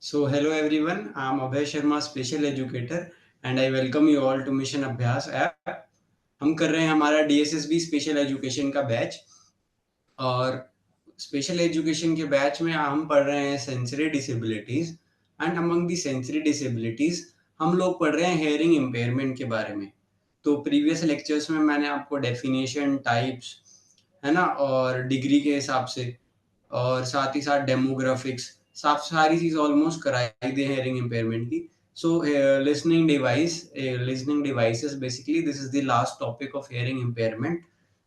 So, hello everyone. I'm Abhay Sharma, special educator, and I welcome you all to Mission Abhyas app. हम कर रहे हैं हमारा DSSB special education का batch और स्पेशल एजुकेशन के बैच में हम पढ़ रहे हैं sensory disabilities and among the sensory disabilities हम लोग पढ़ रहे हैं हेयरिंग इम्पेयरमेंट के बारे में। तो प्रीवियस लेक्चर्स में मैंने आपको डेफिनेशन टाइप्स है ना और डिग्री के हिसाब से और साथ ही साथ डेमोग्राफिक्स सारी चीज ऑलमोस्ट कराई दी हेयरिंग इम्पेयरमेंट की। So listening devices basically this is the last topic of hearing impairment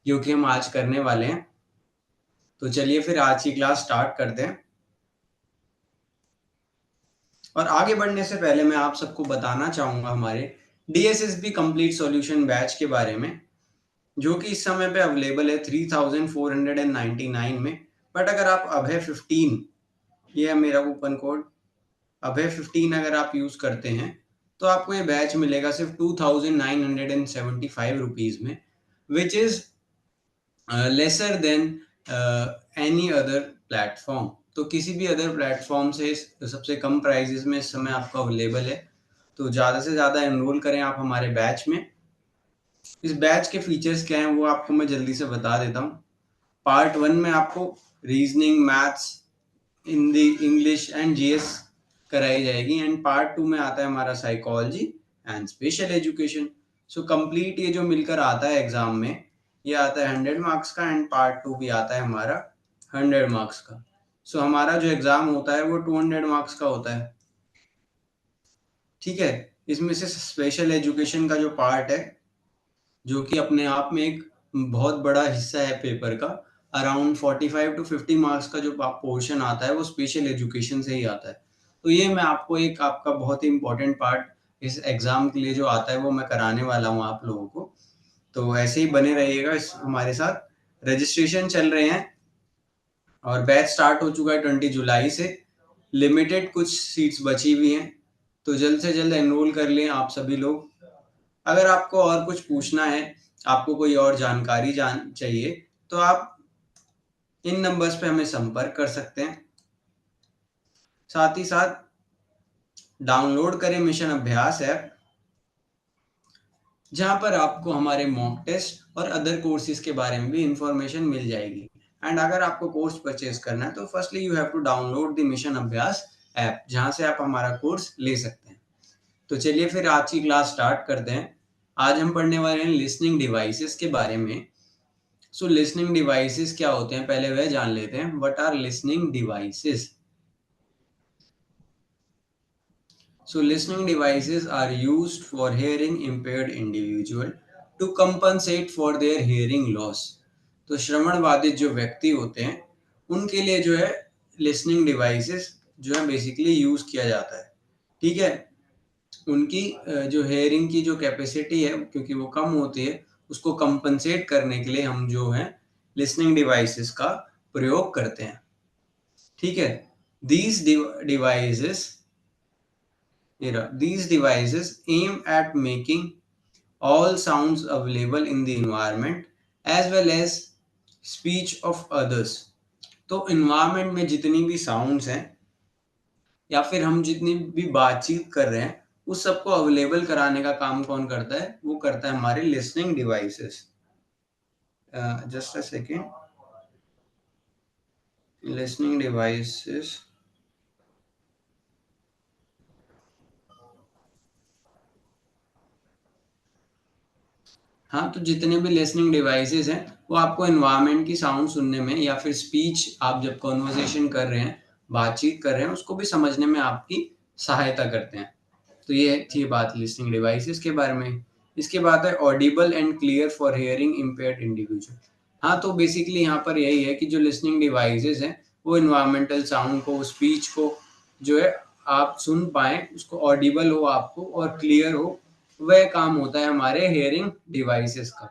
जो कि हम आज करने वाले हैं। तो चलिए फिर आज की क्लास स्टार्ट करते हैं। और आगे बढ़ने से पहले मैं आप सबको बताना चाहूंगा हमारे DSSB कंप्लीट सॉल्यूशन बैच के बारे में, जो कि इस समय पे अवेलेबल है 3499 में। बट अगर आप अभय 15, ये है मेरा कूपन कोड अभय 15 अगर आप यूज करते हैं तो आपको ये बैच मिलेगा सिर्फ 2975 रुपीज में, which is lesser than any other platform. तो किसी भी अदर प्लेटफॉर्म से सबसे कम प्राइजेस में इस समय आपको अवेलेबल है। तो ज़्यादा से ज़्यादा एनरोल करें आप हमारे बैच में। इस बैच के फीचर्स क्या हैं वो आपको मैं जल्दी से बता देता हूँ। पार्ट 1 में आपको reasoning, maths, Hindi, English and GS कराई जाएगी एंड पार्ट 2 में आता है हमारा psychology and special education. So complete ये जो मिलकर आता है एग्जाम में, ये आता है 100 मार्क्स का एंड पार्ट 2 भी आता है हमारा 100 मार्क्स का। सो हमारा जो एग्जाम होता है वो 200 मार्क्स का होता है। ठीक है, इसमें से स्पेशल एजुकेशन का जो पार्ट है, जो कि अपने आप में एक बहुत बड़ा हिस्सा है पेपर का, अराउंड 45 टू 50 मार्क्स का जो पोर्शन आता है वो स्पेशल एजुकेशन से ही आता है। तो ये मैं आपको एक आपका बहुत ही इंपॉर्टेंट पार्ट इस एग्जाम के लिए जो आता है वो मैं कराने वाला हूँ आप लोगों को। तो ऐसे ही बने रहिएगा इस हमारे साथ। रजिस्ट्रेशन चल रहे हैं और बैच स्टार्ट हो चुका है 20 जुलाई से। लिमिटेड कुछ सीट्स बची हुई हैं, तो जल्द से जल्द एनरोल कर लें आप सभी लोग। अगर आपको और कुछ पूछना है, आपको कोई और जानकारी चाहिए, तो आप इन नंबर्स पे हमें संपर्क कर सकते हैं। साथ ही साथ डाउनलोड करें मिशन अभ्यास ऐप, जहां पर आपको हमारे मॉक टेस्ट और अदर कोर्सेज के बारे में भी इंफॉर्मेशन मिल जाएगी। एंड अगर आपको कोर्स परचेज करना है तो firstly you have to download the mission Abhyas app, जहां से आप हमारा कोर्स ले सकते हैं। तो चलिए फिर आज की क्लास स्टार्ट करते हैं। आज हम पढ़ने वाले हैं लिसनिंग डिवाइसेस के बारे में। सो लिसनिंग डिवाइसेस क्या होते हैं पहले वह जान लेते हैं। What are listening devices? So listening devices are used for hearing impaired individual to compensate for their hearing loss. तो श्रवण बाधित जो व्यक्ति होते हैं उनके लिए जो है लिसनिंग डिवाइसेस जो है बेसिकली यूज किया जाता है। ठीक है, उनकी जो हेयरिंग की जो कैपेसिटी है क्योंकि वो कम होती है, उसको कंपनसेट करने के लिए हम जो है लिसनिंग डिवाइसेस का प्रयोग करते हैं। ठीक है, these devices these devices aim at making all sounds available in the environment as well as speech of others। तो environment में जितनी भी sounds हैं या फिर हम जितनी भी बातचीत कर रहे हैं उस सबको अवेलेबल कराने का काम कौन करता है? वो करता है हमारे listening devices. Just a second, listening devices. हाँ, तो जितने भी लिसनिंग डिवाइसेस हैं वो आपको एनवायरनमेंट की साउंड सुनने में या फिर स्पीच, आप जब कॉन्वर्सेशन कर रहे हैं, बातचीत कर रहे हैं, उसको भी समझने में आपकी सहायता करते हैं। तो ये थी बात लिसनिंग डिवाइसेस के बारे में। इसके बाद है Audible and clear for hearing impaired individual. हाँ, तो बेसिकली यहाँ पर यही है कि जो लिसनिंग डिवाइसेस हैं वो इन्वायरमेंटल साउंड को, स्पीच को जो है आप सुन पाएँ, उसको ऑडिबल हो आपको और क्लियर हो, वह काम होता है हमारे हेयरिंग डिवाइसेस का।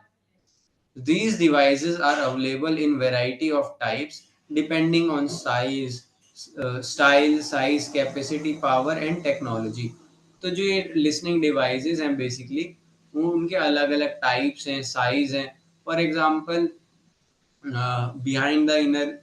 These devices are available in variety of types depending on size, style, size, capacity, power and technology। तो जो ये listening devices हैं basically वो उनके अलग अलग types हैं, size हैं। For example, behind the inner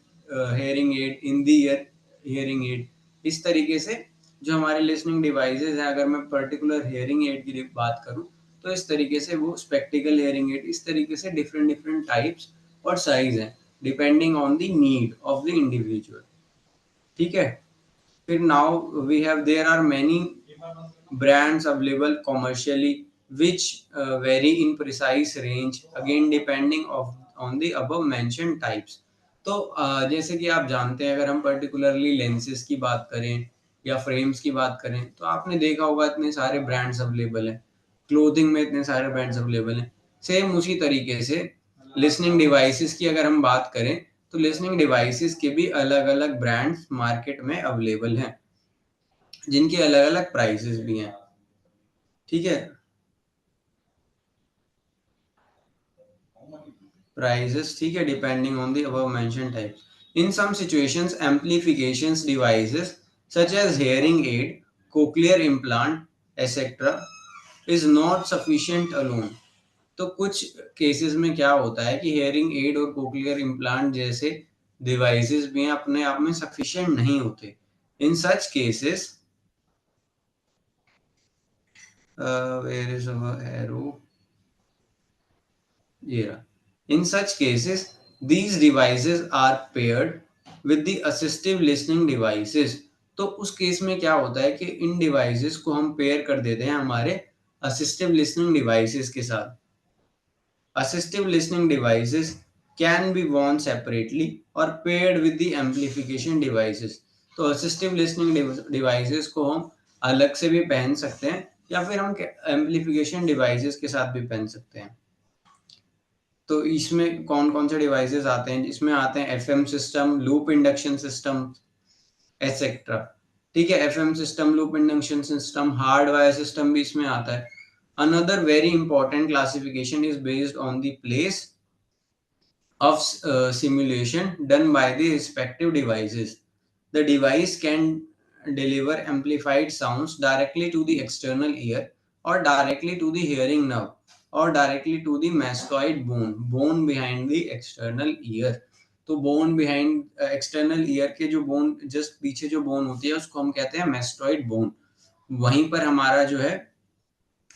hearing aid, in the ear hearing aid, इस तरीके से जो हमारे लिसनिंग डिवाइसेस हैं, अगर मैं पर्टिकुलर हेयरिंग एड की बात करूं तो इस तरीके से वो स्पेक्टिकल हेयरिंग एड, इस तरीके से डिफरेंट डिफरेंट टाइप्स और साइज हैं depending on the need of the individual. ठीक है, फिर now we have there are many brands available commercially which vary in precise range again depending of on the above mentioned types। तो जैसे कि आप जानते हैं, अगर हम पर्टिकुलरली लेंसेज की बात करें या फ्रेम्स की बात करें तो आपने देखा होगा इतने सारे ब्रांड्स अवेलेबल हैं, क्लोथिंग में इतने सारे ब्रांड्स अवेलेबल हैं। सेम उसी तरीके से लिसनिंग डिवाइसेस की अगर हम बात करें तो लिसनिंग डिवाइसेस के भी अलग अलग ब्रांड्स मार्केट में अवेलेबल हैं जिनके अलग अलग प्राइसेस भी हैं। ठीक है, prices, ठीक है, depending on the above mentioned types. In some situations, amplifications devices such as hearing aid, cochlear implant, etc. is not sufficient alone. तो कुछ केसेस में क्या होता है कि हेयरिंग एड और कोक्लियर इम्प्लांट जैसे डिवाइसेस भी अपने आप में सफिशिएंट नहीं होते। In such cases where is our arrow, ये रहा। In such cases, these devices are paired with the assistive listening devices। तो उस केस में क्या होता है कि इन डिवाइसेस को हम पेयर कर देते हैं हमारे असिस्टिव लिसनिंग डिवाइसेस के साथ। Assistive listening devices can be worn separately or paired with the amplification devices। तो assistive listening devices को हम अलग से भी पहन सकते हैं या फिर हम amplification devices के साथ भी पहन सकते हैं। तो इसमें कौन कौन से डिवाइसेस आते हैं? इसमें आते हैं FM system, loop induction system, etcetera. ठीक है, FM system, loop induction system, hard wire system भी इसमें आता है। Another very important classification is based on the place of simulation done by the respective devices. The device can deliver amplified sounds directly to the external ear or directly to the hearing nerve or directly to the mastoid bone behind the external ear। तो bone behind external ear के जो bone just पीछे जो bone होती है उसको हम कहते हैं मेस्टॉइड बोन। वहीं पर हमारा जो है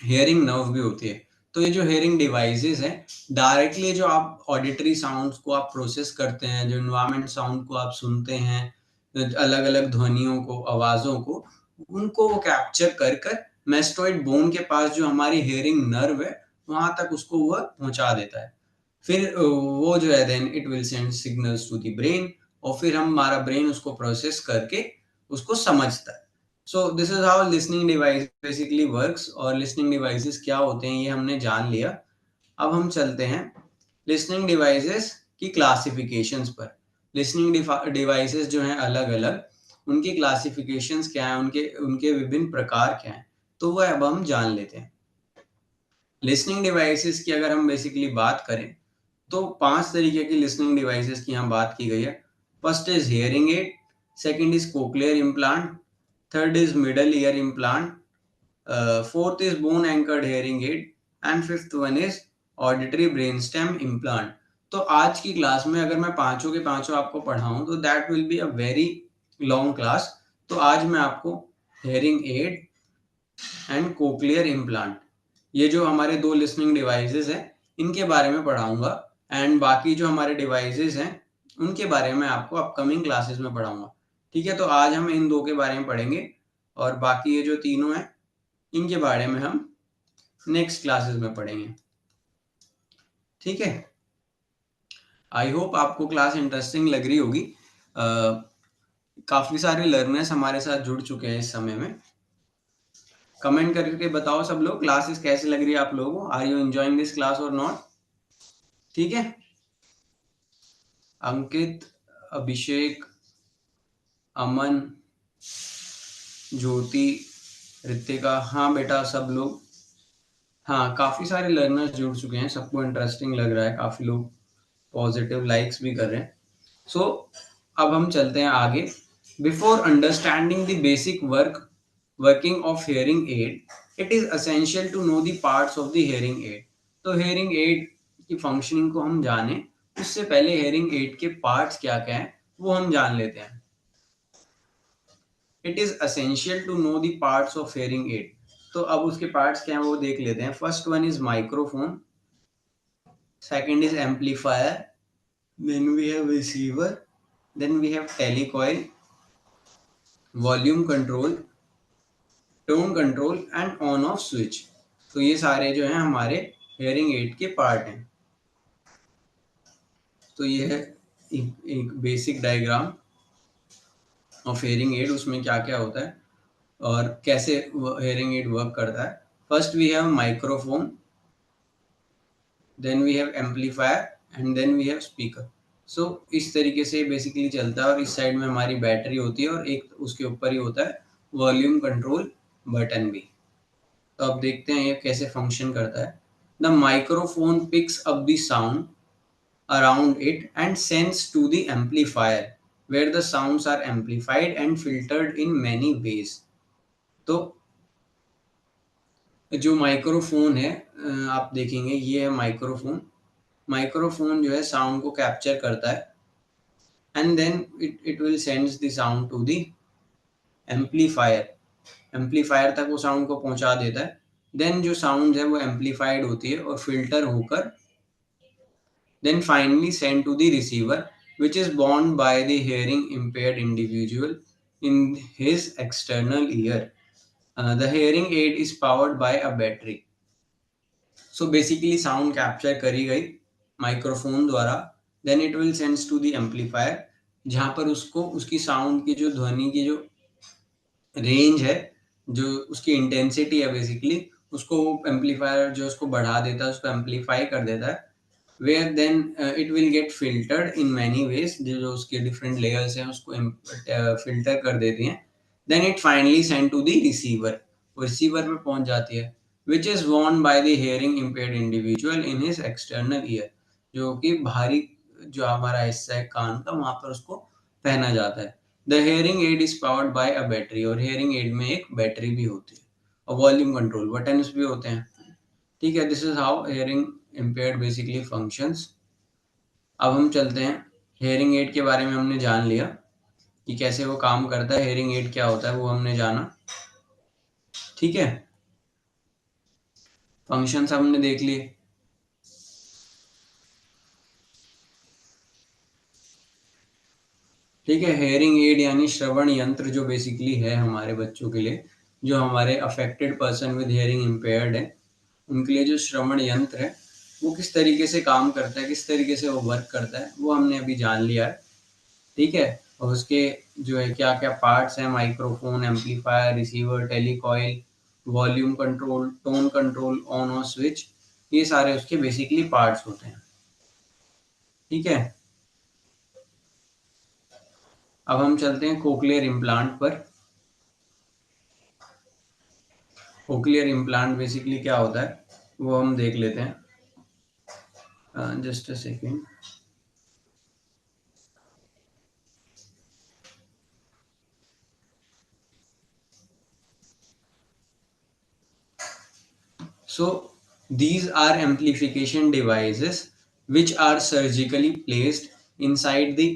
हेयरिंग नर्व भी होती है। तो ये जो हेयरिंग डिवाइसेस हैं, डायरेक्टली जो आप ऑडिटरी साउंड्स को आप प्रोसेस करते हैं, जो इन्वायरमेंट साउंड को आप सुनते हैं, अलग अलग ध्वनियों को, आवाज़ों को, उनको वो कैप्चर कर कर मेस्टोइड बोन के पास जो हमारी हेयरिंग नर्व है वहां तक उसको वह पहुंचा देता है। फिर वो जो है then it will send signals to the brain और फिर हमारा ब्रेन उसको प्रोसेस करके उसको समझता है। So this is how listening device basically works. और लिसनिंग डिवाइसेस क्या होते हैं ये हमने जान लिया। अब हम चलते हैं लिसनिंग डिवाइसेस की क्लासिफिकेशंस पर। लिसनिंग डिवाइसेस जो हैं अलग अलग, उनकी क्लासिफिकेशंस क्या है, उनके उनके विभिन्न प्रकार क्या हैं, तो वह अब हम जान लेते हैं। लिसनिंग डिवाइसेस की अगर हम बेसिकली बात करें तो 5 तरीके की लिसनिंग डिवाइसेस की यहाँ बात की गई है। First is hearing aid, second is cochlear implant, third is middle ear implant, fourth is bone anchored hearing aid and fifth one is auditory brainstem implant. तो आज की क्लास में अगर मैं पांचों के पांचों आपको पढ़ाऊं तो that will be a very long class. तो आज मैं आपको hearing aid and cochlear implant, ये जो हमारे दो लिसनिंग डिवाइसेस हैं इनके बारे में पढ़ाऊंगा एंड बाकी जो हमारे डिवाइसेस हैं उनके बारे में आपको अपकमिंग क्लासेस में पढ़ाऊंगा। ठीक है, तो आज हम इन दो के बारे में पढ़ेंगे और बाकी ये जो तीनों हैं इनके बारे में हम नेक्स्ट क्लासेस में पढ़ेंगे। ठीक है, आई होप आपको क्लास इंटरेस्टिंग लग रही होगी। काफी सारे लर्नर्स हमारे साथ जुड़ चुके हैं इस समय में। कमेंट करके बताओ सब लोग क्लासेस कैसी लग रही है आप लोगों को, are you enjoying this class और नॉट। ठीक है, अंकित, अभिषेक, अमन, ज्योति, रितिका, हाँ बेटा सब लोग, हाँ काफी सारे लर्नर्स जुड़ चुके हैं, सबको इंटरेस्टिंग लग रहा है, काफी लोग पॉजिटिव लाइक्स भी कर रहे हैं। सो अब हम चलते हैं आगे। Before understanding the basic working of hearing aid, it is essential to know the parts of the hearing aid. तो हियरिंग एड की फंक्शनिंग को हम जाने उससे पहले हियरिंग एड के पार्ट्स क्या क्या हैं वो हम जान लेते हैं। It is essential to know the parts of hearing aid. तो अब उसके पार्ट्स क्या हैं वो देख लेते हैं। First one is microphone, second is amplifier, then we have receiver, then we have telecoil, volume control, tone control and on off switch. तो ये सारे जो हैं हमारे हेयरिंग एड के पार्ट हैं। तो ये है एक basic diagram of hearing add, उसमें क्या क्या होता है और कैसे हेयरिंग एड वर्क करता है। First we have microphone, then we have amplifier and then we have speaker. So इस तरीके से बेसिकली चलता है और इस साइड में हमारी बैटरी होती है और एक उसके ऊपर ही होता है वॉल्यूम कंट्रोल बटन भी। तो अब देखते हैं ये कैसे फंक्शन करता है। The microphone picks up the sound around it and sends to the amplifier where the sounds are amplified and filtered in many ways। तो जो माइक्रोफोन है आप देखेंगे ये है माइक्रोफोन। माइक्रोफोन जो है साउंड को कैप्चर करता है and then it will sends the sound to the amplifier. Amplifier तक वो साउंड को पहुंचा देता है। देन जो साउंड है वो एम्पलीफाइड होती है और फिल्टर होकर then finally sent to the receiver, which is borne by the hearing impaired individual in his external ear। The hearing aid is powered by a battery। So basically sound capture करी गई microphone द्वारा, then it will sends to the amplifier जहाँ पर उसको उसकी sound की जो ध्वनि की जो रेंज है, जो उसकी इंटेंसिटी है बेसिकली, उसको एम्पलीफायर जो उसको बढ़ा देता है, उसको एम्पलीफाई कर देता है। where then it will get filtered in many ways, जो उसके different layers हैं उसको filter कर देती हैं। then it finally sent to the receiver, वो receiver में पहुंच जाती है, which is worn by the hearing impaired individual in his external ear, जो कि बाहरी जो हमारा हिस्सा है कान का वहां पर उसको पहना जाता है। the hearing aid is powered by a battery, और hearing aid में एक बैटरी भी होती है और वॉल्यूम कंट्रोल बटन्स भी होते हैं। ठीक है, this is how hearing impaired basically functions. अब हम चलते हैं, हेयरिंग एड के बारे में हमने जान लिया कि कैसे वो काम करता है, हेयरिंग एड क्या होता है वो हमने जाना। ठीक है, फंक्शंस हमने देख लिए। ठीक है, हेयरिंग एड यानी श्रवण यंत्र जो बेसिकली है हमारे बच्चों के लिए, जो हमारे affected person with hearing impaired है उनके लिए जो श्रवण यंत्र है वो किस तरीके से काम करता है, किस तरीके से वो वर्क करता है वो हमने अभी जान लिया है। ठीक है, और उसके जो है क्या क्या पार्ट्स हैं, microphone, amplifier, receiver, telecoil, volume control, tone control, on off switch, ये सारे उसके बेसिकली पार्ट्स होते हैं। ठीक है, अब हम चलते हैं कोक्लियर इम्प्लांट पर। कोक्लियर इम्प्लांट बेसिकली क्या होता है वो हम देख लेते हैं। Just a second. So these are amplification devices which are surgically placed inside the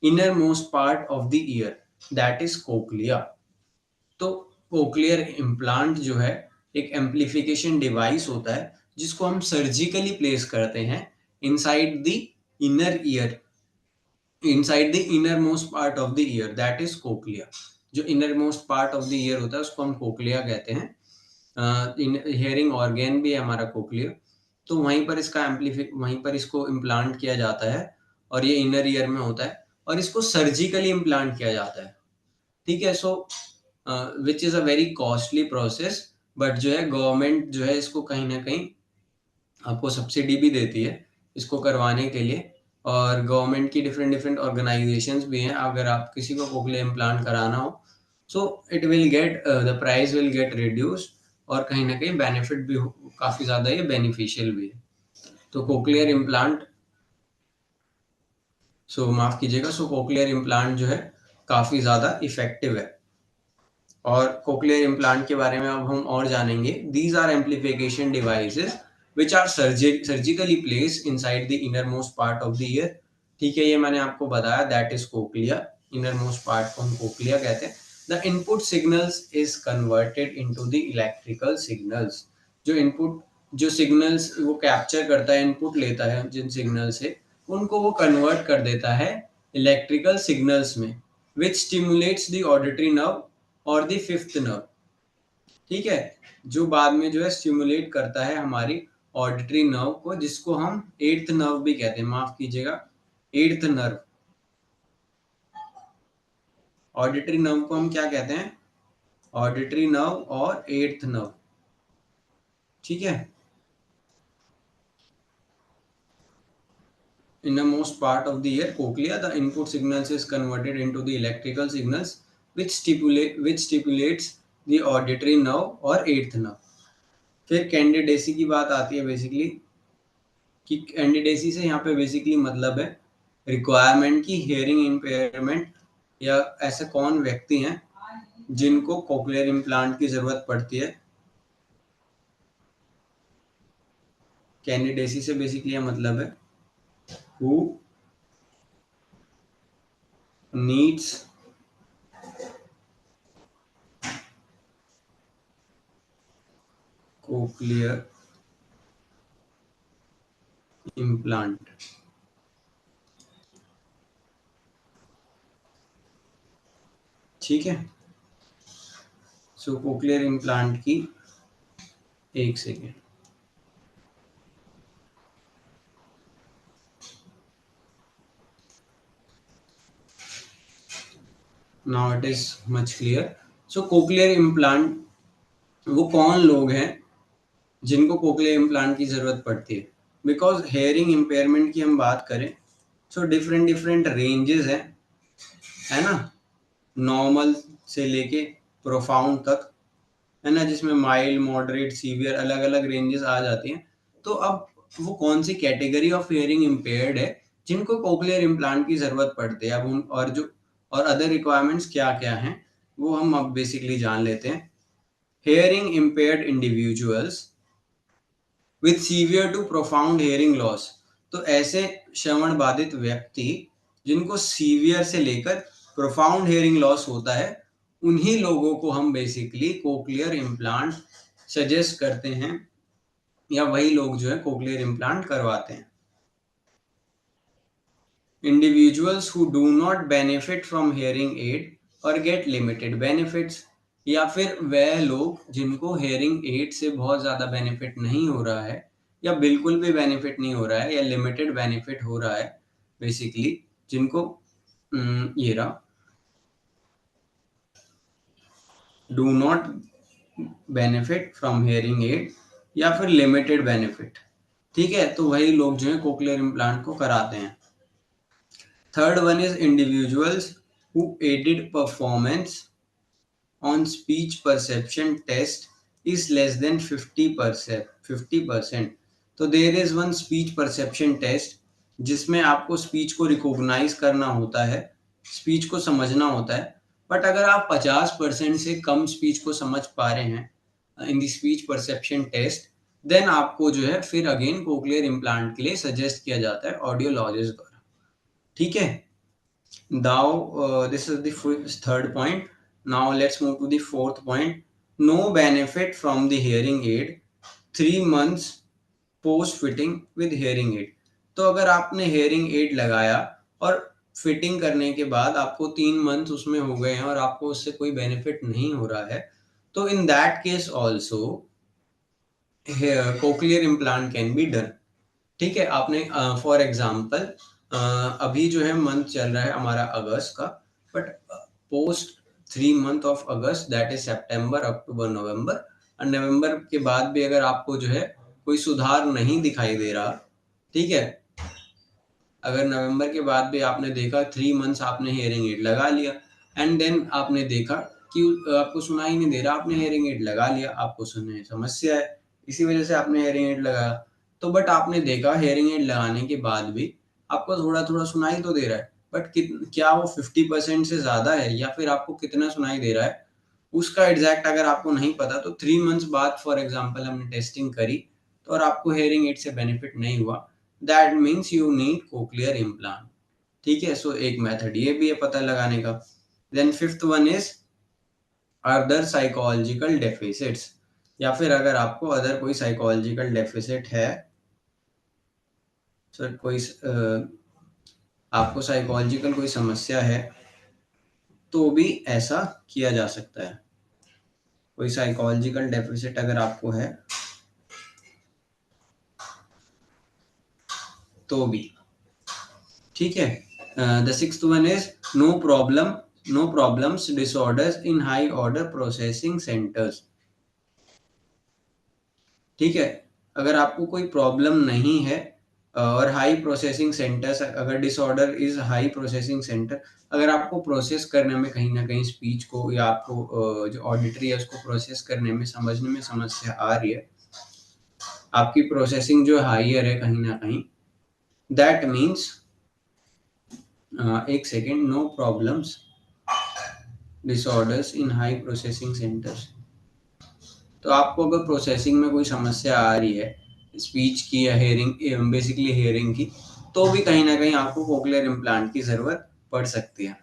innermost part of the ear, that is cochlea। तो कोक्लियर इम्प्लांट जो है एक एम्पलीफिकेशन डिवाइस होता है जिसको हम सर्जिकली प्लेस करते हैं inside the inner ear, inside the inner most part of the ear, that is cochlea. जो inner most part of the ear होता है उसको हम कोक्लिया कहते हैं। हियरिंग ऑर्गेन भी है हमारा कोक्लिया। तो वहीं पर इसका वहीं पर इसको इम्प्लांट किया जाता है और ये इनर ईयर में होता है और इसको सर्जिकली इम्प्लांट किया जाता है। ठीक है, so which is a very costly process, but जो है गवर्नमेंट जो है इसको कहीं ना कहीं आपको सब्सिडी भी देती है इसको करवाने के लिए, और गवर्नमेंट की डिफरेंट डिफरेंट ऑर्गेनाइजेशंस भी हैं। अगर आप किसी को कोक्लियर इम्प्लांट कराना हो so it will get the price will get reduced, और कहीं ना कहीं बेनिफिट भी काफ़ी ज़्यादा ये बेनिफिशियल भी है। तो कोक्लियर इम्प्लांट, सो माफ़ कीजिएगा, सो कोक्लियर इम्प्लांट जो है काफ़ी ज़्यादा इफेक्टिव है। और कोक्लियर इम्प्लांट के बारे में अब हम और जानेंगे। These are amplification devices which are surgically place inside the inner most part of the ear. ठीक है, ये मैंने आपको बताया, that is cochlea. Inner most part को हम कोक्लिया कहते हैं। The input signals is converted into the electrical signals. जो इनपुट जो सिग्नल्स वो कैप्चर करता है, इनपुट लेता है जिन सिग्नल से, उनको वो कन्वर्ट कर देता है इलेक्ट्रिकल सिग्नल्स में, विच स्टिमुलेट्स द ऑडिटरी नर्व और द फिफ्थ नर्व। ठीक है, जो बाद में जो है स्टिमुलेट करता है हमारी ऑडिटरी नर्व को, जिसको हम एट्थ नर्व भी कहते हैं, माफ कीजिएगा, एट्थ नर्व। ऑडिटरी नर्व को हम क्या कहते हैं? ऑडिटरी नर्व और एट्थ नर्व। ठीक है, in the most part of the ear cochlea, the input signals is converted into the electrical signals which stimulates the auditory nerve और eighth nerve। फिर कैंडिडेसी की बात आती है बेसिकली, कि कैंडिडेसी से यहाँ पे बेसिकली मतलब है रिक्वायरमेंट की हियरिंग इम्पेयरमेंट, या ऐसे कौन व्यक्ति हैं जिनको कोक्लियर इम्प्लांट की जरूरत पड़ती है। कैंडिडेसी से बेसिकली यह मतलब है who needs cochlear implant। ठीक है, सो कोक्लियर इम्प्लांट की, एक second, now it is much clear. So cochlear implant, वो कौन लोग हैं जिनको कोक्लियर इम्प्लांट की जरूरत पड़ती है? बिकॉज हेयरिंग इम्पेयरमेंट की हम बात करें, सो डिफरेंट डिफरेंट रेंजेस हैं, है ना, नॉर्मल से लेके प्रोफाउंड तक, है ना, जिसमें माइल्ड, मॉडरेट, सीवियर, अलग अलग रेंजेस आ जाती हैं। तो अब वो कौन सी कैटेगरी ऑफ हियरिंग इम्पेयर्ड है जिनको कोक्लियर इम्प्लांट की जरूरत पड़ती है, अब उन और जो और अदर रिक्वायरमेंट्स क्या क्या हैं वो हम अब बेसिकली जान लेते हैं। Hearing impaired individuals with severe to profound hearing loss. तो ऐसे श्रवण बाधित व्यक्ति जिनको सीवियर से लेकर प्रोफाउंड हियरिंग लॉस होता है, उन्हीं लोगों को हम बेसिकली कोक्लियर इम्प्लांट सजेस्ट करते हैं, या वही लोग जो है कोक्लियर इम्प्लांट करवाते हैं। Individuals who do not benefit from hearing aid और गेट लिमिटेड बेनिफिट्स, या फिर वह लोग जिनको हियरिंग एड से बहुत ज़्यादा बेनिफिट नहीं हो रहा है, या बिल्कुल भी बेनिफिट नहीं हो रहा है, या लिमिटेड बेनिफिट हो रहा है, बेसिकली जिनको ये रहा, do not benefit from hearing aid या फिर लिमिटेड बेनिफिट। ठीक है, तो वही लोग जो है कोक्लियर इम्प्लांट को कराते हैं। Third one is individuals who aided performance on speech perception test is less than 50%। तो there is one speech perception test जिसमें आपको स्पीच को रिकॉग्नाइज करना होता है, स्पीच को समझना होता है, बट अगर आप 50% से कम स्पीच को समझ पा रहे हैं इन दी स्पीच परसेप्शन टेस्ट, देन आपको जो है फिर अगेन कोक्लियर इम्प्लांट के लिए सजेस्ट किया जाता है ऑडियोलॉजिस्ट द्वारा। ठीक है, now this is the third point. Now let's move to the fourth point. No benefit from the hearing aid 3 months post fitting with hearing aid। तो अगर आपने हेयरिंग एड लगाया और फिटिंग करने के बाद आपको 3 मंथ उसमें हो गए हैं और आपको उससे कोई बेनिफिट नहीं हो रहा है, तो in that case also cochlear implant can be done. ठीक है, आपने फॉर एग्जाम्पल अभी जो है मंथ चल रहा है हमारा अगस्त का, but post 3 month of August, that is सितंबर, अक्टूबर, नवंबर, और नवंबर के बाद भी अगर आपको जो है कोई सुधार नहीं दिखाई दे रहा, ठीक है, अगर नवंबर के बाद भी आपने देखा 3 मंथ्स आपने हेयरिंग एड लगा लिया एंड देन आपने देखा कि आपको सुनाई नहीं दे रहा, आपने हेयरिंग एड लगा लिया, आपको सुनने में समस्या है, इसी वजह से आपने हेयरिंग एड लगाया, तो बट आपने देखा हेयरिंग एड लगाने के बाद भी आपको थोड़ा थोड़ा सुनाई तो दे रहा है, बट क्या वो 50% से ज्यादा है या फिर आपको कितना सुनाई दे रहा है उसका एग्जैक्ट अगर आपको नहीं पता, तो 3 मंथ्स बाद फॉर एग्जाम्पल हमने टेस्टिंग करी तो और आपको हेयरिंग एड से बेनिफिट नहीं हुआ, that means you need cochlear implant. ठीक है, सो एक मेथड ये भी है पता लगाने का। Then fifth one is other psychological deficits, या फिर अगर आपको अदर कोई साइकोलॉजिकल डेफिसिट है, सर कोई आपको साइकोलॉजिकल कोई समस्या है तो भी ऐसा किया जा सकता है। कोई साइकोलॉजिकल डेफिसिट अगर आपको है तो भी ठीक है। The sixth one is no problems disorders in high order processing centres. ठीक है, अगर आपको कोई प्रॉब्लम नहीं है और हाई प्रोसेसिंग सेंटर्स, अगर disorder is high processing centre, अगर आपको प्रोसेस करने में कहीं ना कहीं स्पीच को या आपको जो ऑडिटरी है उसको प्रोसेस करने में समझने में समस्या आ रही है, आपकी प्रोसेसिंग जो हाइयर है कहीं ना कहीं, दैट मीन्स एक second, no problems disorders in high processing centres. तो आपको अगर प्रोसेसिंग में कोई समस्या आ रही है स्पीच की या हेयरिंग, बेसिकली हेयरिंग की, तो भी कहीं ना कहीं आपको कोक्लियर इम्प्लांट की जरूरत पड़ सकती है।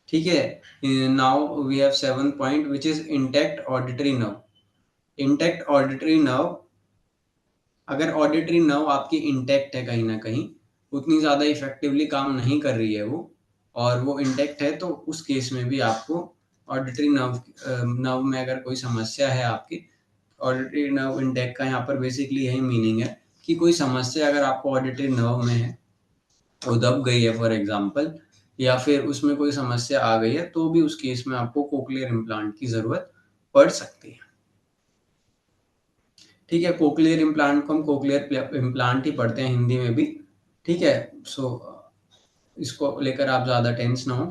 ठीक है, now we have 7 point which is intact auditory nerve. Intact auditory nerve, अगर ऑडिटरी नर्व आपकी इंटैक्ट है, कहीं ना कहीं उतनी ज्यादा इफेक्टिवली काम नहीं कर रही है वो, और वो इंटैक्ट है, तो उस केस में भी आपको ऑडिटरी नर्व नर्व में अगर कोई समस्या है आपकी, ऑडिटरी नर्व इंटैक्ट का यहाँ पर बेसिकली यही मीनिंग है कि कोई समस्या अगर आपको ऑडिटरी नर्व में है, वो दब गई है फॉर एग्जांपल, या फिर उसमें कोई समस्या आ गई है, तो भी उस केस में आपको कोक्लियर इम्प्लांट की जरूरत पड़ सकती है। ठीक है, कोक्लियर इम्प्लांट को हम कोक्लियर इम्प्लांट ही पढ़ते हैं हिंदी में भी। ठीक है, सो इसको लेकर आप ज्यादा टेंस ना हो।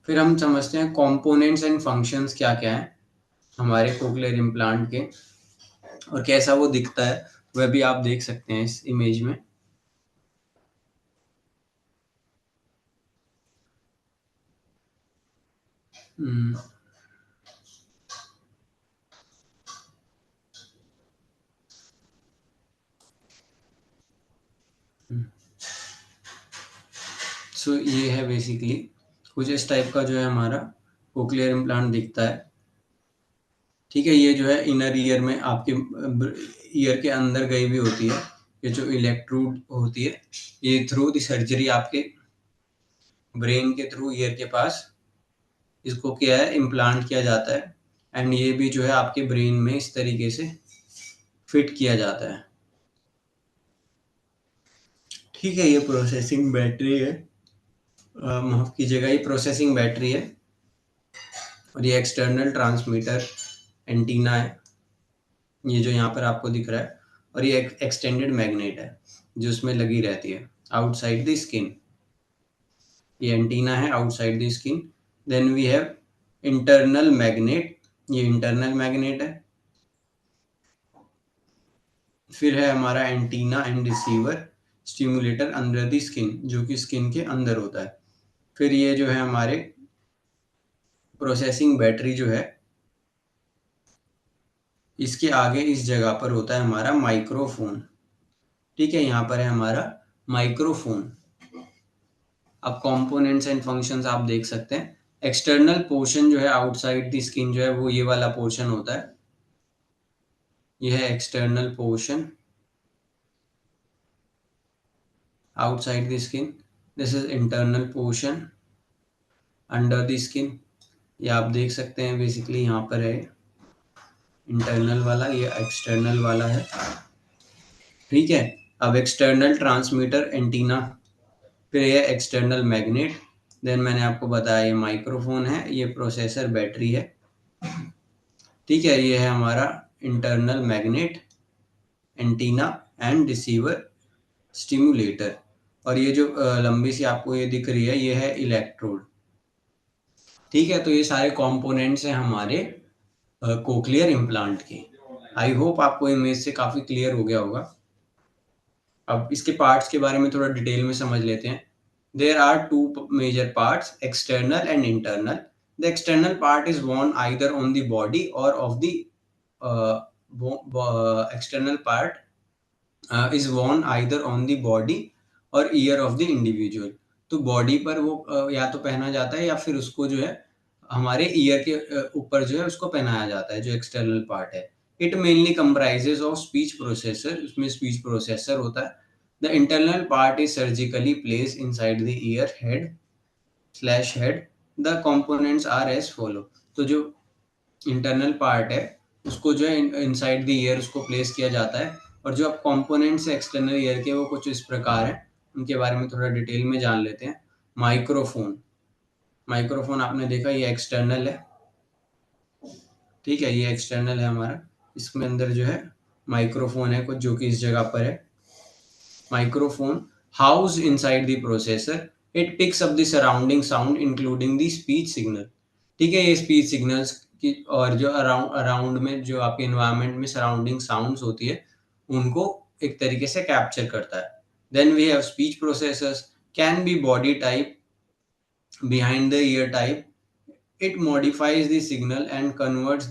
फिर हम समझते हैं कंपोनेंट्स एंड फंक्शंस क्या क्या है हमारे कोक्लियर इम्प्लांट के, और कैसा वो दिखता है वह भी आप देख सकते हैं इस इमेज में। सो ये है बेसिकली कुछ इस टाइप का जो है हमारा कोक्लियर इम्प्लांट दिखता है। ठीक है, ये जो है इनर ईयर में आपके ईयर के अंदर गई हुई होती है, ये जो इलेक्ट्रोड होती है, ये थ्रू द सर्जरी आपके ब्रेन के थ्रू ईयर के पास इसको क्या है इम्प्लांट किया जाता है, एंड ये भी जो है आपके ब्रेन में इस तरीके से फिट किया जाता है। ठीक है, ये प्रोसेसिंग बैटरी है, माफ कीजिएगा, ये प्रोसेसिंग बैटरी है, और ये एक्सटर्नल ट्रांसमीटर एंटीना है, ये जो यहाँ पर आपको दिख रहा है, और ये एक्सटेंडेड मैग्नेट है जो उसमें लगी रहती है आउटसाइड द स्किन। ये एंटीना है outside the skin. Then we have internal magnet, ये इंटरनल मैग्नेट है। फिर है हमारा antenna and receiver stimulator under the skin, जो कि स्किन के अंदर होता है। फिर ये जो है हमारे प्रोसेसिंग बैटरी जो है, इसके आगे इस जगह पर होता है हमारा माइक्रोफोन। ठीक है, यहाँ पर है हमारा माइक्रोफोन। अब कंपोनेंट्स एंड फंक्शंस आप देख सकते हैं। एक्सटर्नल पोर्शन जो है आउटसाइड द स्किन जो है वो ये वाला पोर्शन होता है, ये है external portion outside the skin. This is internal portion under the skin. ये आप देख सकते हैं बेसिकली यहाँ पर है इंटरनल वाला, ये एक्सटर्नल वाला है। ठीक है, अब एक्सटर्नल ट्रांसमीटर एंटीना, फिर ये एक्सटर्नल मैग्नेट, देन मैंने आपको बताया ये माइक्रोफोन है, ये प्रोसेसर बैटरी है। ठीक है, ये है हमारा internal magnet antenna and receiver stimulator, और ये जो लंबी सी आपको ये दिख रही है ये है इलेक्ट्रोड। ठीक है, तो ये सारे कंपोनेंट्स हैं हमारे कोक्लियर इम्प्लांट के। आई होप आपको इमेज से काफी क्लियर हो गया होगा। अब इसके पार्ट्स के बारे में थोड़ा डिटेल में समझ लेते हैं। There are two major parts, external and internal. The external part is worn either on the body or of the external part is worn either on the body or ear of the individual. तो body पर वो या तो पहना जाता है या फिर उसको जो है हमारे ईयर के ऊपर जो है उसको पहनाया जाता है, जो एक्सटर्नल पार्ट है। It mainly comprises of speech processor, उसमें स्पीच प्रोसेसर होता है। The internal part is surgically place inside the ear head slash head. The components are as follow. तो जो इंटरनल पार्ट है उसको जो है इनसाइड द ईयर उसको प्लेस किया जाता है, और जो अब कंपोनेंट्स है एक्सटर्नल ईयर के वो कुछ इस प्रकार है, उनके बारे में थोड़ा डिटेल में जान लेते हैं। माइक्रोफोन, माइक्रोफोन आपने देखा ये एक्सटर्नल है, ठीक है, ये एक्सटर्नल है हमारा। इसमें अंदर जो है माइक्रोफोन है कुछ जो कि इस जगह पर है। Microphone house inside the processor, it picks up the surrounding sound including the speech signal. ठीक है, ये स्पीच सिग्नल्स की और जो अराउंड अराउंड में जो आपके एनवायरनमेंट में सराउंडिंग साउंड्स होती है उनको एक तरीके से कैप्चर करता है। Then we have speech processors, can be body type, behind the ear type. It modifies the signal and converts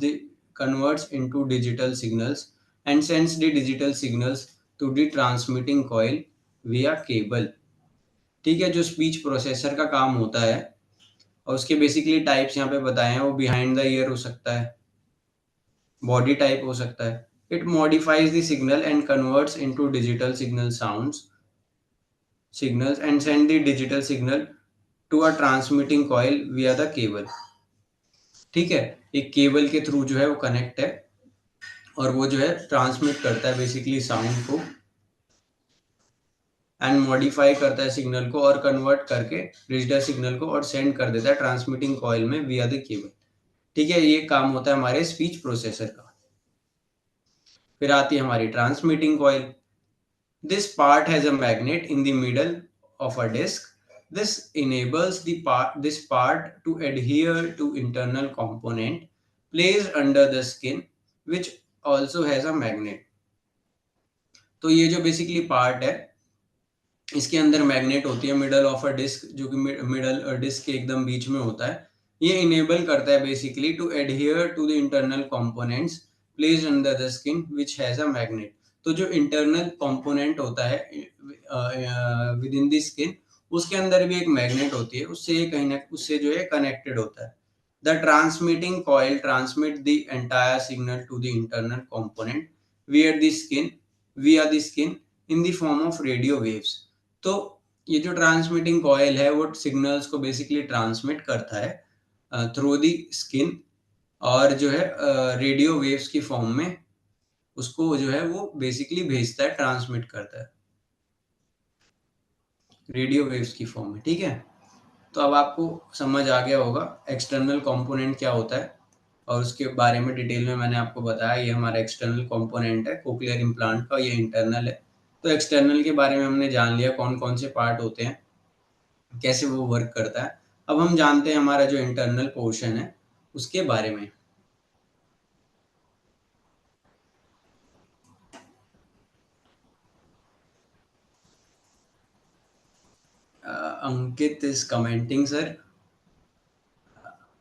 into digital signals and sends the digital signals to the transmitting coil via cable। ठीक है, जो speech processor का काम होता है और उसके basically types यहाँ पे बताए हैं, वो बिहाइंड द ईयर हो सकता है, बॉडी टाइप हो सकता है। It modifies the signal and converts into digital signals and send the digital signal to a transmitting coil via the cable। ठीक है, एक केबल के थ्रू जो है वो कनेक्ट है और वो जो है ट्रांसमिट करता है बेसिकली साउंड को एंड मॉडिफाई करता है सिग्नल को और कन्वर्ट करके डिजिटल सिग्नल को और सेंड कर देता है ट्रांसमिटिंग कॉइल में विया द केबल। ठीक है, ये काम होता है हमारे स्पीच प्रोसेसर का। फिर आती है हमारी transmitting coil. This part has a magnet in the middle of a disc. This enables this part to adhere to internal component placed under the skin, which also has a magnet। तो ये जो basically part है इसके अंदर magnet होती है middle of a disc, जो कि मिडल डिस्क के एकदम बीच में होता है। ये इनेबल करता है basically to adhere to the internal components placed under the skin which has a magnet. तो जो इंटरनल कंपोनेंट होता है विद इन द स्किन, उसके अंदर भी एक मैग्नेट होती है, उससे ये कहीं ना उससे जो है कनेक्टेड होता है। The transmitting coil transmit the entire signal to the internal component via the skin via the skin in the form of radio waves। तो ये जो ट्रांसमिटिंग कॉयल है वो सिग्नल्स को बेसिकली ट्रांसमिट करता है थ्रू दी स्किन, और जो है रेडियो वेव्स की फॉर्म में उसको जो है वो बेसिकली भेजता है, ट्रांसमिट करता है रेडियो वेव्स की फॉर्म में। ठीक है, तो अब आपको समझ आ गया होगा एक्सटर्नल कंपोनेंट क्या होता है, और उसके बारे में डिटेल में मैंने आपको बताया। ये हमारा एक्सटर्नल कंपोनेंट है कोक्लियर इम्प्लांट का, ये इंटरनल है। तो एक्सटर्नल के बारे में हमने जान लिया कौन कौन से पार्ट होते हैं, कैसे वो वर्क करता है। अब हम जानते हैं हमारा जो इंटरनल पोर्शन है उसके बारे में। Ankit is commenting sir,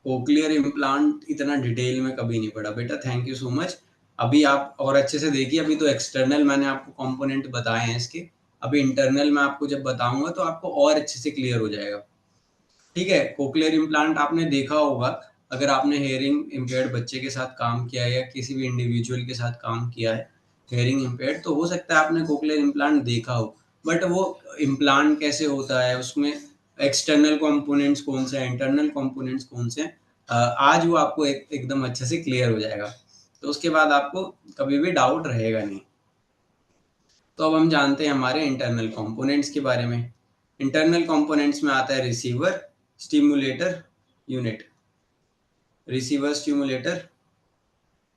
cochlear implant इतना डिटेल में कभी नहीं पढ़ा बेटा, थैंक यू सो मच। अभी आप और अच्छे से देखिए, अभी तो एक्सटर्नल मैंने आपको कंपोनेंट बताए हैं इसके, अभी इंटरनल मैं आपको जब बताऊंगा तो आपको और अच्छे से क्लियर हो जाएगा। ठीक है, कोक्लियर इम्प्लांट आपने देखा होगा, अगर आपने हेयरिंग इम्पेयर्ड बच्चे के साथ काम किया है या किसी भी इंडिविजुअल के साथ काम किया है हेयरिंग इम्पेयर्ड, तो हो सकता है आपने कोक्लियर इम्प्लांट देखा हो। बट वो इम्प्लांट कैसे होता है, उसमें एक्सटर्नल कंपोनेंट्स कौन से हैं, इंटरनल कंपोनेंट्स कौन से हैं, आज वो आपको एकदम अच्छे से क्लियर हो जाएगा। तो उसके बाद आपको कभी भी डाउट रहेगा नहीं। तो अब हम जानते हैं हमारे इंटरनल कंपोनेंट्स के बारे में। इंटरनल कंपोनेंट्स में आता है receiver, stimulator, unit. Receiver stimulator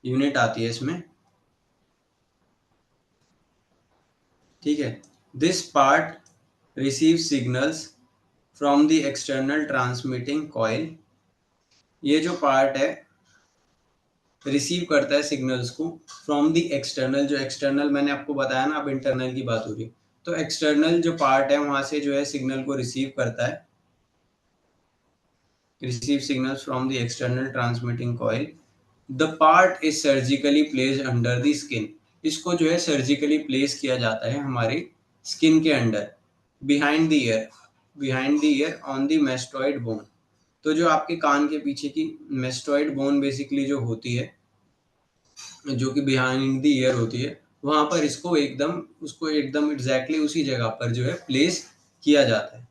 unit आती है इसमें। ठीक है, this part receive signals from the external transmitting coil. ये जो पार्ट है रिसीव करता है सिग्नल्स को फ्रॉम द एक्सटर्नल, जो एक्सटर्नल मैंने आपको बताया ना, अब इंटरनल की बात हो रही है, तो एक्सटर्नल जो पार्ट है वहां से जो है सिग्नल को रिसीव करता है, receive signals from the external transmitting coil। The part is surgically placed under the skin। इसको जो है सर्जिकली प्लेस किया जाता है हमारी स्किन के under, behind the year. behind the ear on the mastoid bone। तो जो आपके कान के पीछे की mastoid bone बेसिकली जो होती है, जो कि बिहाइंड द ईयर होती है, वहां पर उसको एकदम एग्जैक्टली उसी जगह पर जो है प्लेस किया जाता है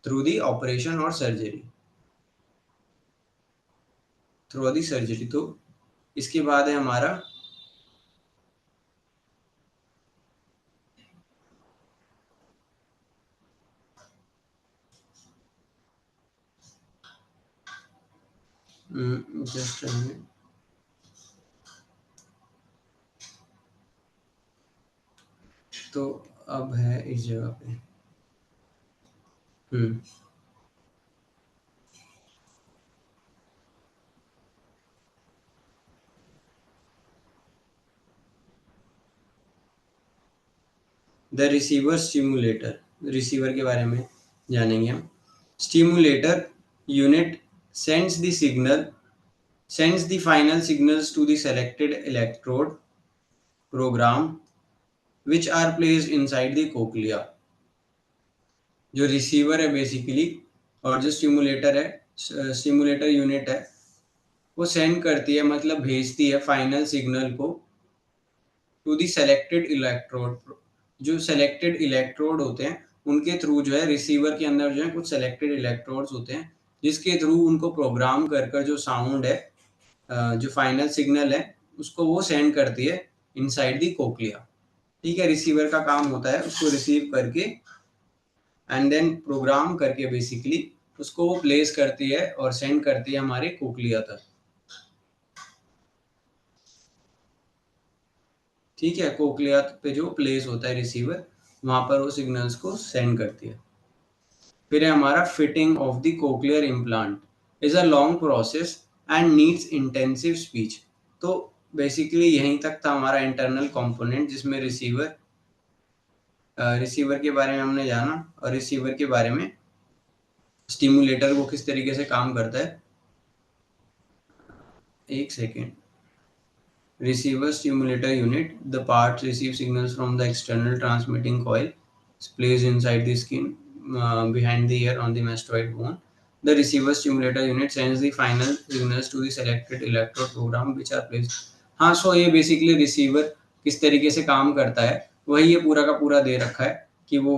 थ्रू दी ऑपरेशन और सर्जरी, थ्रू दी सर्जरी। तो इसके बाद है हमारा जस्ट तो अब है इस जगह पे द रिसीवर स्टिमुलेटर, रिसीवर के बारे में जानेंगे हम। Stimulator unit sends the signal sends the final signals to the selected electrode program which are placed inside the cochlea। जो रिसीवर है बेसिकली और जो स्टिमुलेटर है, स्टिमुलेटर यूनिट है, वो सेंड करती है, मतलब भेजती है फाइनल सिग्नल को टू दी सेलेक्टेड इलेक्ट्रोड। जो सेलेक्टेड इलेक्ट्रोड होते हैं उनके थ्रू जो है रिसीवर के अंदर जो है कुछ सेलेक्टेड इलेक्ट्रोड्स होते हैं, जिसके थ्रू उनको प्रोग्राम कर कर जो साउंड है, जो फाइनल सिग्नल है, उसको वो सेंड करती है इनसाइड दी कोक्लिया। ठीक है, रिसीवर का काम होता है उसको रिसीव करके एंड देन प्रोग्राम करके बेसिकली उसको वो प्लेस करती है और सेंड करती है हमारे कोक्लिया तक। ठीक है, कोक्लिया पे जो प्लेस होता है रिसीवर, वहां पर वो सिग्नल्स को सेंड करती है। फिर है हमारा fitting of the cochlear implant is a long process and needs intensive speech. तो बेसिकली यहीं तक था हमारा इंटरनल कंपोनेंट, जिसमें रिसीवर के बारे में हमने जाना और रिसीवर के बारे में स्टिमुलेटर वो किस तरीके से काम करता है। एक second. Receiver stimulator unit, the part receives signals from the external transmitting coil, is placed inside the skin behind the ear on the mastoid bone. The receiver stimulator unit sends the final signals to the selected electrode program which are placed। हाँ, सो ये basically receiver किस तरीके से काम करता है वही ये पूरा का पूरा दे रखा है कि वो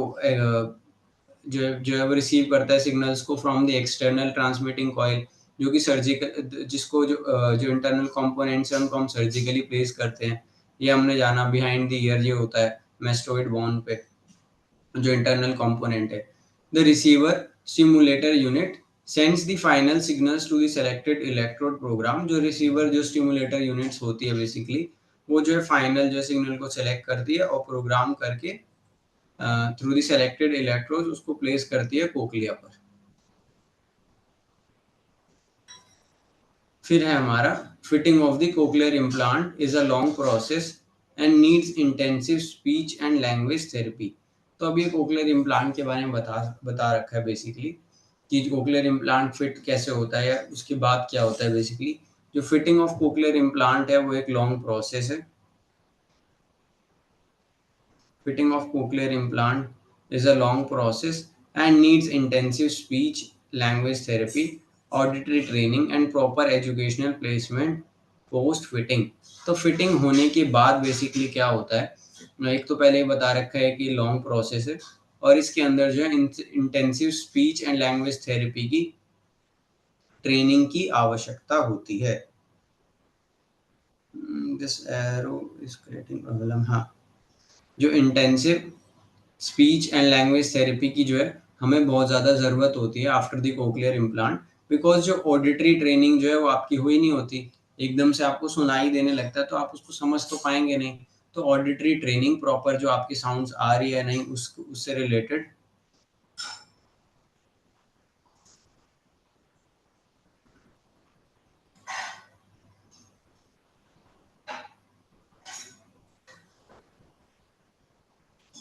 जो है वो रिसीव करता है सिग्नल्स को from the external transmitting coil, जो कि सर्जिकल जिसको जो इंटरनल कंपोनेंट्स हैं उनको हम सर्जिकली प्लेस करते हैं। ये हमने जाना बिहाइंड द ईयर ये होता है मेस्टोइड बोन पे जो इंटरनल कंपोनेंट है। The receiver stimulator unit sends the final signals to the selected electrode program. जो रिसीवर जो स्टिमुलेटर यूनिट्स होती है बेसिकली वो जो है फाइनल जो सिग्नल को सेलेक्ट करती है और प्रोग्राम करके थ्रू द सेलेक्टेड इलेक्ट्रोड उसको प्लेस करती है कोक्लिया पर। फिर है हमारा fitting of the cochlear implant is a long process and needs intensive speech and language therapy. तो अब ये कोक्लियर इम्प्लांट के बारे में बता रखा है बेसिकली कि कोक्लियर इम्प्लांट फिट कैसे होता है या उसके बाद क्या होता है। बेसिकली जो फिटिंग ऑफ कोक्लियर इम्प्लांट है वो एक लॉन्ग प्रोसेस है। Fitting of cochlear implant is a long process and needs intensive speech language therapy, auditory training and proper educational placement post fitting। तो फिटिंग होने के बाद बेसिकली क्या होता है, एक तो पहले ही बता रखा है कि लॉन्ग प्रोसेस है और इसके अंदर जो है intensive speech and language therapy की ट्रेनिंग की आवश्यकता होती है। This arrow is creating problem. हाँ, जो intensive speech and language therapy की जो है हमें बहुत ज़्यादा ज़रूरत होती है after the cochlear implant, because जो ऑडिटरी ट्रेनिंग जो है वो आपकी हुई नहीं होती। एकदम से आपको सुनाई देने लगता है तो आप उसको समझ तो पाएंगे नहीं। तो ऑडिटरी ट्रेनिंग प्रॉपर जो आपकी साउंड्स आ रही है नहीं उससे related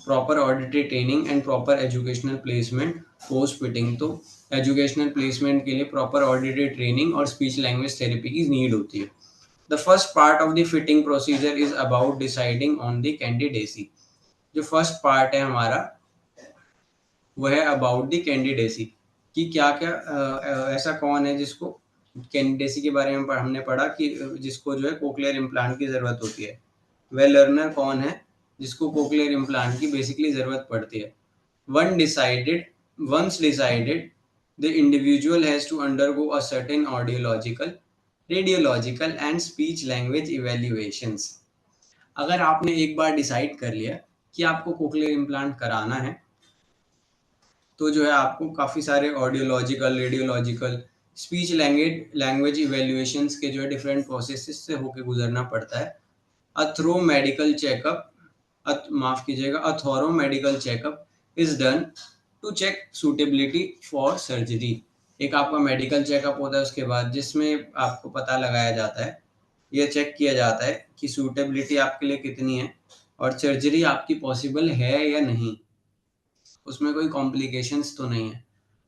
proper auditory training and proper educational placement post fitting. तो एजुकेशनल प्लेसमेंट के लिए प्रॉपर ऑडिटरी ट्रेनिंग और स्पीच लैंग्वेज थेरेपी की नीड होती है। The first part of the fitting procedure is about deciding on the candidacy। जो first part है हमारा वो है अबाउट द कैंडिडेसी, कि क्या क्या ऐसा कौन है जिसको कैंडिडेसी के बारे में हमने पढ़ा कि जिसको जो है कोक्लियर इम्प्लांट की ज़रूरत होती है। वह लर्नर कौन है जिसको कोक्लियर इम्प्लांट की बेसिकली ज़रूरत पड़ती है। Once decided, the individual has to undergo a certain audiological, radiological and speech language evaluations. अगर आपने एक बार डिसाइड कर लिया कि आपको कोक्लियर इम्प्लांट कराना है, तो जो है आपको काफ़ी सारे ऑडियोलॉजिकल, रेडियोलॉजिकल, स्पीच लैंग्वेज इवेल्युएशंस के जो है डिफरेंट प्रोसेसेस से होके गुजरना पड़ता है। अ थ्रो मेडिकल चेकअप, माफ कीजिएगा, a thorough medical checkup is done to check suitability for surgery. एक आपका मेडिकल चेकअप होता है उसके बाद, जिसमें आपको पता लगाया जाता है, यह चेक किया जाता है कि सूटेबिलिटी आपके लिए कितनी है और सर्जरी आपकी पॉसिबल है या नहीं, उसमें कोई कॉम्प्लिकेशंस तो नहीं है।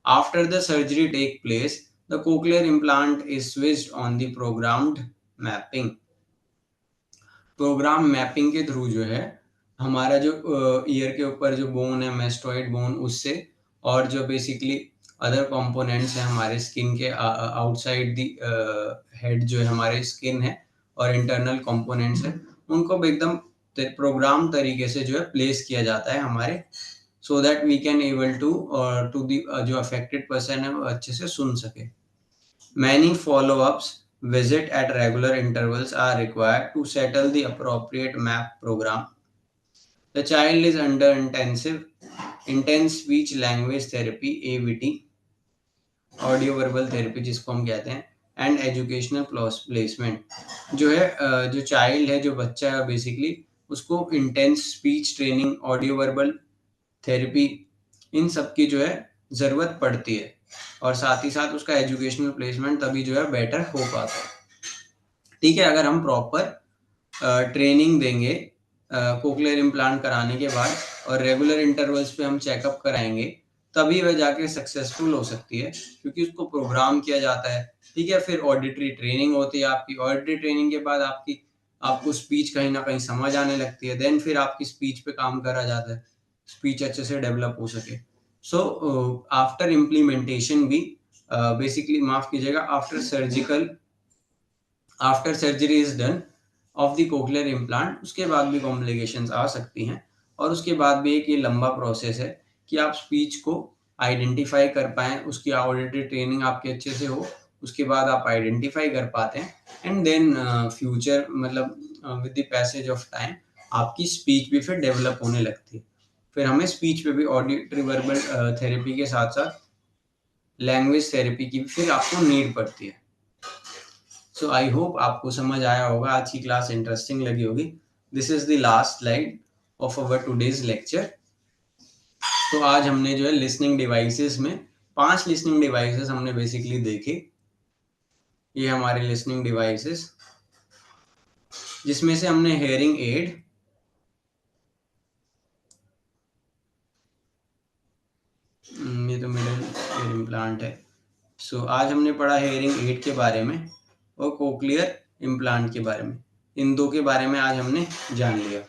After the surgery take place, the cochlear implant is switched on the programmed mapping. Program mapping के थ्रू जो है हमारा जो ईयर के ऊपर जो बोन है, मेस्टोइड बोन, उससे और जो बेसिकली अदर कंपोनेंट्स हैं हमारे स्किन के आउटसाइड दी हेड, जो है हमारे स्किन है और इंटरनल कंपोनेंट्स हैं, उनको एकदम प्रोग्राम तरीके से जो है प्लेस किया जाता है हमारे, so that we can able to the जो अफेक्टेड पर्सन है वो अच्छे से सुन सके। Many follow-ups visit at regular intervals are required to settle the appropriate MAP program. The child is under intense speech language therapy (AVT), audio verbal therapy जिसको हम कहते हैं, एंड एजुकेशनल प्लेसमेंट। जो है जो चाइल्ड है, जो बच्चा है, बेसिकली उसको intense speech training, audio verbal therapy, इन सब की जो है ज़रूरत पड़ती है और साथ ही साथ उसका एजुकेशनल प्लेसमेंट तभी जो है बेटर हो पाता है। ठीक है, अगर हम प्रॉपर ट्रेनिंग देंगे कोक्लियर इम्प्लांट कराने के बाद और रेगुलर इंटरवल्स पे हम चेकअप कराएंगे, तभी वह जाके सक्सेसफुल हो सकती है, क्योंकि उसको प्रोग्राम किया जाता है। ठीक है, फिर ऑडिटरी ट्रेनिंग होती है आपकी, ऑडिटरी ट्रेनिंग के बाद आपको स्पीच कहीं ना कहीं समझ आने लगती है, देन फिर आपकी स्पीच पे काम करा जाता है, स्पीच अच्छे से डेवलप हो सके। सो आफ्टर इम्प्लीमेंटेशन भी बेसिकली, माफ कीजिएगा, after surgery is done of the cochlear implant, उसके बाद भी कॉम्प्लिकेशंस आ सकती हैं और उसके बाद भी एक ये लंबा प्रोसेस है कि आप स्पीच को आइडेंटिफाई कर पाएँ, उसकी ऑडिटरी ट्रेनिंग आपके अच्छे से हो, उसके बाद आप आइडेंटिफाई कर पाते हैं, एंड देन फ्यूचर मतलब with the passage of time आपकी स्पीच भी फिर डेवलप होने लगती है। फिर हमें स्पीच पे भी ऑडिटरी वर्बल थेरेपी के साथ-साथ लैंग्वेज थेरेपी की भी फिर आपको नीड पड़ती है। सो आई होप आपको समझ आया होगा, आज की क्लास इंटरेस्टिंग लगी होगी। This is the last slide of our today's lecture. तो आज हमने जो है लिसनिंग डिवाइसेस में 5 लिसनिंग डिवाइसेस हमने बेसिकली देखे। ये हमारे लिसनिंग डिवाइसेस, जिसमें से हमने हेयरिंग एड, ये तो मिडल ईयर इम्प्लांट है। सो आज हमने पढ़ा हेयरिंग एड के बारे में और कोक्लियर इम्प्लांट के बारे में। इन दो के बारे में आज हमने जान लिया।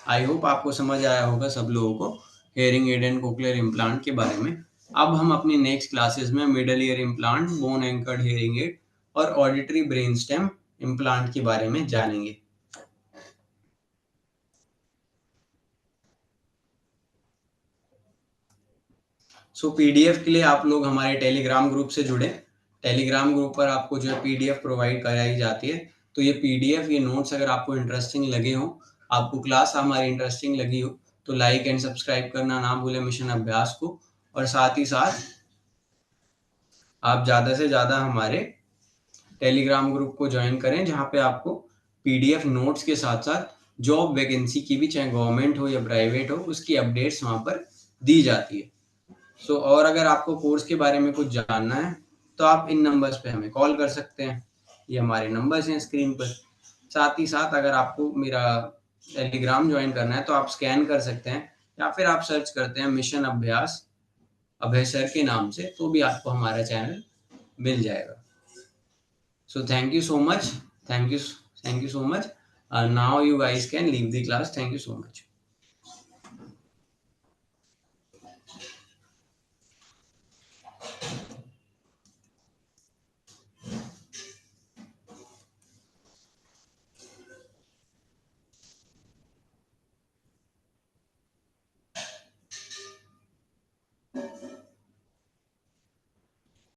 आई होप आपको समझ आया होगा सब लोगों को hearing aid and cochlear implant के बारे में। अब हम अपनी नेक्स्ट क्लासेस में middle ear implant, bone anchored hearing aid और ऑडिटरी ब्रेन स्टेम इम्प्लांट के बारे में जानेंगे। सो पीडीएफ के लिए आप लोग हमारे टेलीग्राम ग्रुप से जुड़े। टेलीग्राम ग्रुप पर आपको जो है पीडीएफ प्रोवाइड कराई जाती है। तो ये पीडीएफ, ये नोट्स अगर आपको इंटरेस्टिंग लगे हो, आपको क्लास हमारी इंटरेस्टिंग लगी हो, तो लाइक एंड सब्सक्राइब करना ना भूलें मिशन अभ्यास को। और साथ ही साथ आप ज़्यादा से ज़्यादा हमारे टेलीग्राम ग्रुप को ज्वाइन करें, जहाँ पे आपको पीडीएफ नोट्स के साथ साथ जॉब वैकेंसी की भी, चाहे गवर्नमेंट हो या प्राइवेट हो, उसकी अपडेट्स वहाँ पर दी जाती है। सो और अगर आपको कोर्स के बारे में कुछ जानना है तो आप इन नंबर्स पे हमें कॉल कर सकते हैं, ये हमारे नंबर्स हैं स्क्रीन पर। साथ ही साथ अगर आपको मेरा टेलीग्राम ज्वाइन करना है तो आप स्कैन कर सकते हैं या फिर आप सर्च करते हैं मिशन अभ्यास अभय सर के नाम से, तो भी आपको हमारा चैनल मिल जाएगा। So thank you so much, thank you so much. Now you guys can leave the class. Thank you so much.